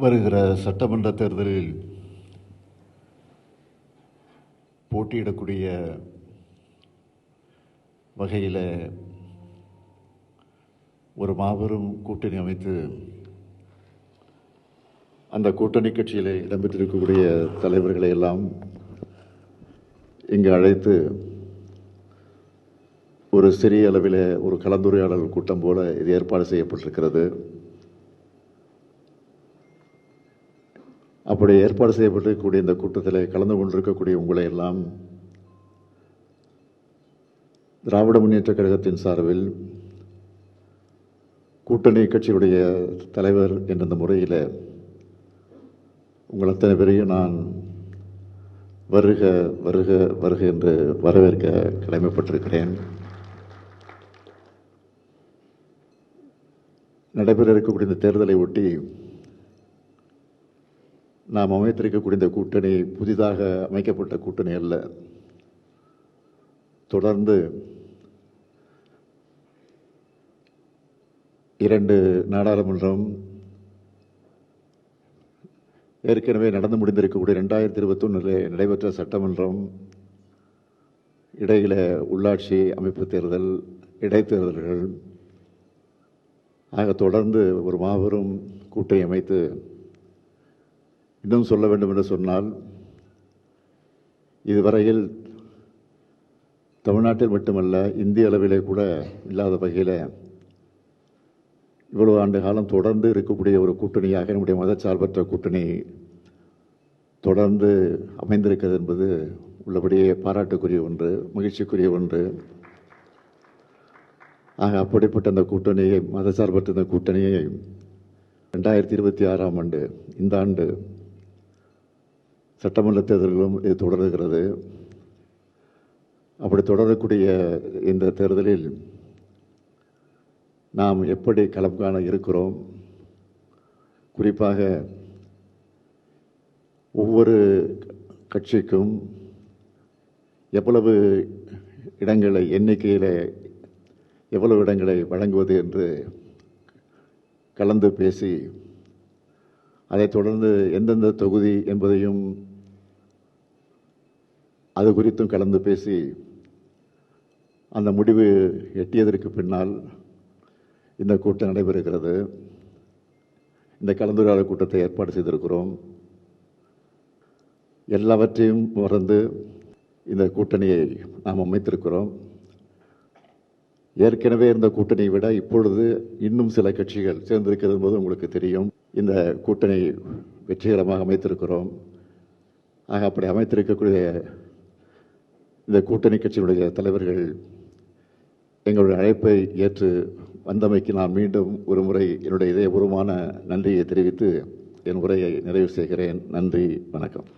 வருகிற சட்டமன்ற தேர்தலில் போட்டியிடக்கூடிய வகையில் ஒரு மாபெரும் கூட்டணி அமைத்து அந்த கூட்டணி கட்சியில் இடம்பெற்றிருக்கக்கூடிய தலைவர்களை எல்லாம் இங்கு அழைத்து ஒரு சிறிய அளவில் ஒரு கலந்துரையாடல் கூட்டம் போல இது ஏற்பாடு செய்யப்பட்டிருக்கிறது. அப்படி ஏற்பாடு செய்யப்பட்டிருக்கக்கூடிய இந்த கூட்டத்தில் கலந்து கொண்டிருக்கக்கூடிய உங்களை எல்லாம் திராவிட முன்னேற்றக் கழகத்தின் சார்பில் கூட்டணி கட்சியுடைய தலைவர் என்ற முறையில் உங்கள் அத்தனை பேரையும் நான் வருக வருக வருக என்று வரவேற்க கடமைப்பட்டிருக்கிறேன். நடைபெற இருக்கக்கூடிய இந்த தேர்தலை ஒட்டி நாம் அமைத்திருக்கக்கூடிய இந்த கூட்டணி புதிதாக அமைக்கப்பட்ட கூட்டணி அல்ல. தொடர்ந்து 2 நாடாளுமன்றம், ஏற்கனவே நடந்து முடிந்திருக்கக்கூடிய 2021 நடைபெற்ற சட்டமன்றம், இடையில உள்ளாட்சி அமைப்பு தேர்தல், இடைத்தேர்தல்கள் ஆக தொடர்ந்து ஒரு மாபெரும் கூட்டணி அமைத்து, இன்னும் சொல்ல வேண்டும் என்று சொன்னால், இதுவரையில் தமிழ்நாட்டில் மட்டுமல்ல இந்திய அளவிலே கூட இல்லாத வகையில் இவ்வளவு ஆண்டு காலம் தொடர்ந்து இருக்கக்கூடிய ஒரு கூட்டணியாக நம்முடைய மதச்சார்பற்ற கூட்டணி தொடர்ந்து அமைந்திருக்கிறது என்பது உள்ளபடியே பாராட்டுக்குரிய ஒன்று, மகிழ்ச்சிக்குரிய ஒன்று. ஆக அப்படிப்பட்ட அந்த கூட்டணியை, மதச்சார்பற்ற இந்த கூட்டணியை 2026ஆம் ஆண்டு, இந்த ஆண்டு சட்டமன்ற தேர்தல்களும் இது தொடர்கிறது. அப்படி தொடரக்கூடிய இந்த தேர்தலில் நாம் எப்படி களம் காண இருக்கிறோம், குறிப்பாக ஒவ்வொரு கட்சிக்கும் எவ்வளவு இடங்களை, எண்ணிக்கையில் எவ்வளவு இடங்களை வழங்குவது என்று கலந்து பேசி, அதைத் தொடர்ந்து எந்தெந்த தொகுதி என்பதையும் அது குறித்தும் கலந்து பேசி அந்த முடிவு எட்டியதற்கு பின்னால் இந்த கூட்டம் நடைபெறுகிறது. இந்த கலந்துரையாடல் கூட்டத்தை ஏற்பாடு செய்திருக்கிறோம். எல்லாவற்றையும் மறந்து இந்த கூட்டணியை நாம் அமைத்திருக்கிறோம். ஏற்கனவே இருந்த கூட்டணியை விட இப்பொழுது இன்னும் சில கட்சிகள் சேர்ந்திருக்கிறது என்பது உங்களுக்கு தெரியும். இந்த கூட்டணி வெற்றிகரமாக அமைத்திருக்கிறோம். ஆக அப்படி அமைத்திருக்கக்கூடிய இந்த கூட்டணி கட்சியினுடைய தலைவர்கள் எங்களுடைய அழைப்பை ஏற்று வந்தமைக்கு நான் மீண்டும் ஒரு முறை என்னுடைய இதயபூர்வமான நன்றியை தெரிவித்து என் உரையை நிறைவு செய்கிறேன். நன்றி, வணக்கம்.